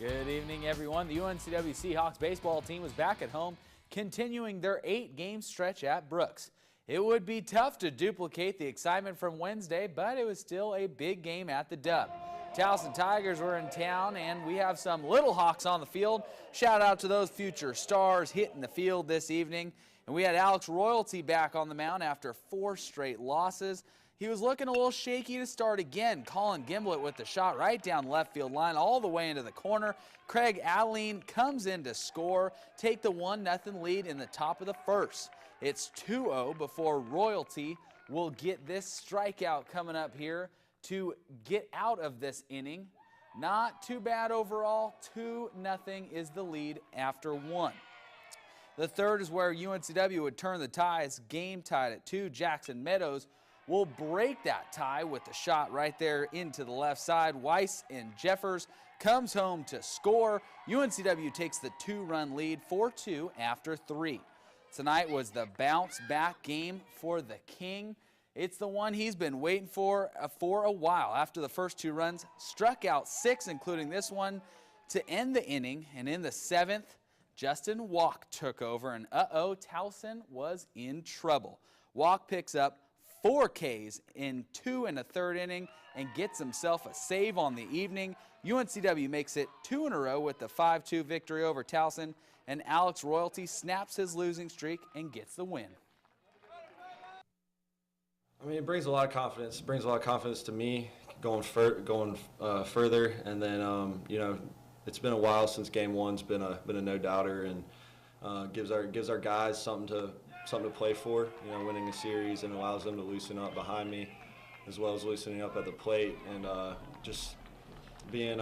Good evening, everyone. The UNCW Seahawks baseball team was back at home, continuing their 8-game stretch at Brooks. It would be tough to duplicate the excitement from Wednesday, but it was still a big game at the Dub. Towson Tigers were in town, and we have some Little Hawks on the field. Shout out to those future stars hitting the field this evening. And we had Alex Royalty back on the mound after 4 straight losses. He was looking a little shaky to start again. Colin Gimblett with the shot right down left field line all the way into the corner. Craig Adeline comes in to score, take the 1-0 lead in the top of the first. It's 2-0 before Royalty will get this strikeout coming up here to get out of this inning. Not too bad overall. 2-0 is the lead after 1. The third is where UNCW would turn the ties. Game tied at 2. Jackson Meadows will break that tie with the shot right there into the left side. Weiss and Jeffers comes home to score. UNCW takes the 2-run lead 4-2 after 3. Tonight was the bounce back game for the King. It's the one he's been waiting for a while. After the first 2 runs, struck out 6, including this one, to end the inning. And in the 7th, Justin Walk took over, and Towson was in trouble. Walk picks up 4 Ks in 2 1/3 inning and gets himself a save on the evening. UNCW makes it 2 in a row with the 5-2 victory over Towson, and Alex Royalty snaps his losing streak and gets the win. I mean, it brings a lot of confidence. It brings a lot of confidence to me going further, and then you know, it's been a while since Game 1's been a no-doubter, and gives our guys something to play for. You know, winning a series, and allows them to loosen up behind me, as well as loosening up at the plate, and just being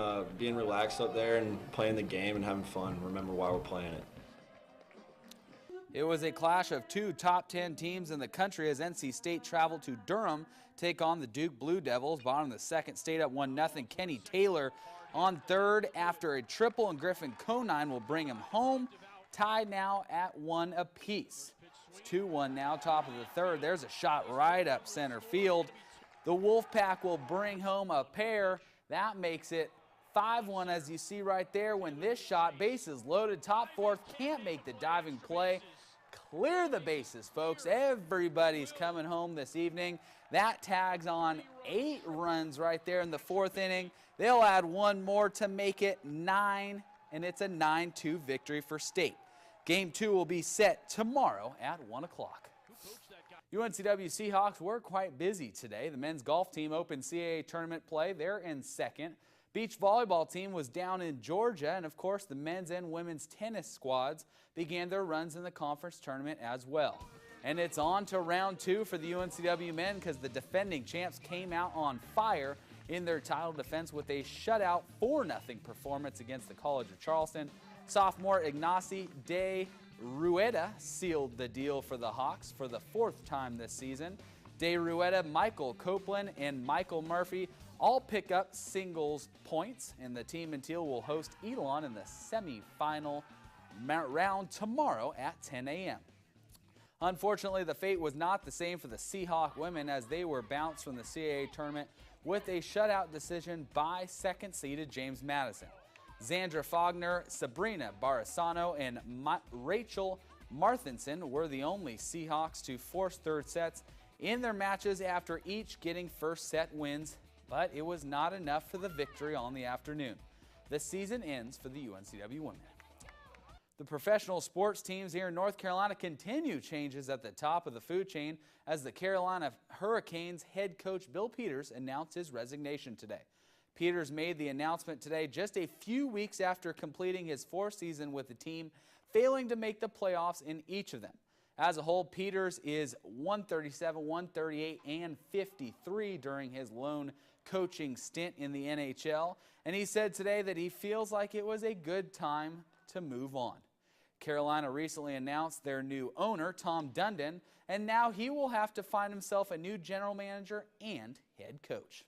relaxed up there and playing the game and having fun. Remember why we're playing it. It was a clash of 2 top 10 teams in the country as NC State traveled to Durham, take on the Duke Blue Devils. Bottom of the second, State up 1-0. Kenny Taylor on third after a triple, and Griffin Conine will bring him home. Tied now at 1 apiece. It's 2-1 now, top of the third. There's a shot right up center field. The Wolfpack will bring home a pair. That makes it 5-1, as you see right there. When this shot, bases loaded, top fourth, can't make the diving play. Clear the bases, folks. Everybody's coming home this evening. That tags on 8 runs right there in the 4th inning. They'll add 1 more to make it 9, and it's a 9-2 victory for State. Game 2 will be set tomorrow at 1 o'clock. UNCW Seahawks were quite busy today. The men's golf team opened CAA tournament play. They're in 2nd. Beach volleyball team was down in Georgia, and of course the men's and women's tennis squads began their runs in the conference tournament as well. And it's on to round 2 for the UNCW men, because the defending champs came out on fire in their title defense with a shutout 4-0 performance against the College of Charleston. Sophomore Ignacy de Rueda sealed the deal for the Hawks for the 4th time this season. De Rueda, Michael Copeland, and Michael Murphy all pick up singles points, and the team in teal will host Elon in the semifinal round tomorrow at 10 a.m. Unfortunately, the fate was not the same for the Seahawk women, as they were bounced from the CAA tournament with a shutout decision by 2nd-seeded James Madison. Xandra Fogner, Sabrina Barisano, and Rachel Marthinson were the only Seahawks to force 3rd sets in their matches after each getting first set wins, but it was not enough for the victory on the afternoon. The season ends for the UNCW women. The professional sports teams here in North Carolina continue changes at the top of the food chain as the Carolina Hurricanes head coach Bill Peters announced his resignation today. Peters made the announcement today just a few weeks after completing his 4th season with the team, failing to make the playoffs in each of them. As a whole, Peters is 137, 138, and 53 during his lone coaching stint in the NHL, and he said today that he feels like it was a good time to move on. Carolina recently announced their new owner, Tom Dundon, and now he will have to find himself a new general manager and head coach.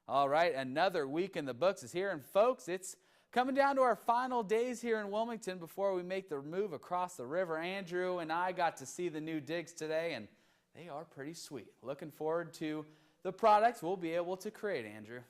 All right, another week in the books is here, and folks, it's coming down to our final days here in Wilmington before we make the move across the river. Andrew and I got to see the new digs today, and they are pretty sweet. Looking forward to the products we'll be able to create, Andrew.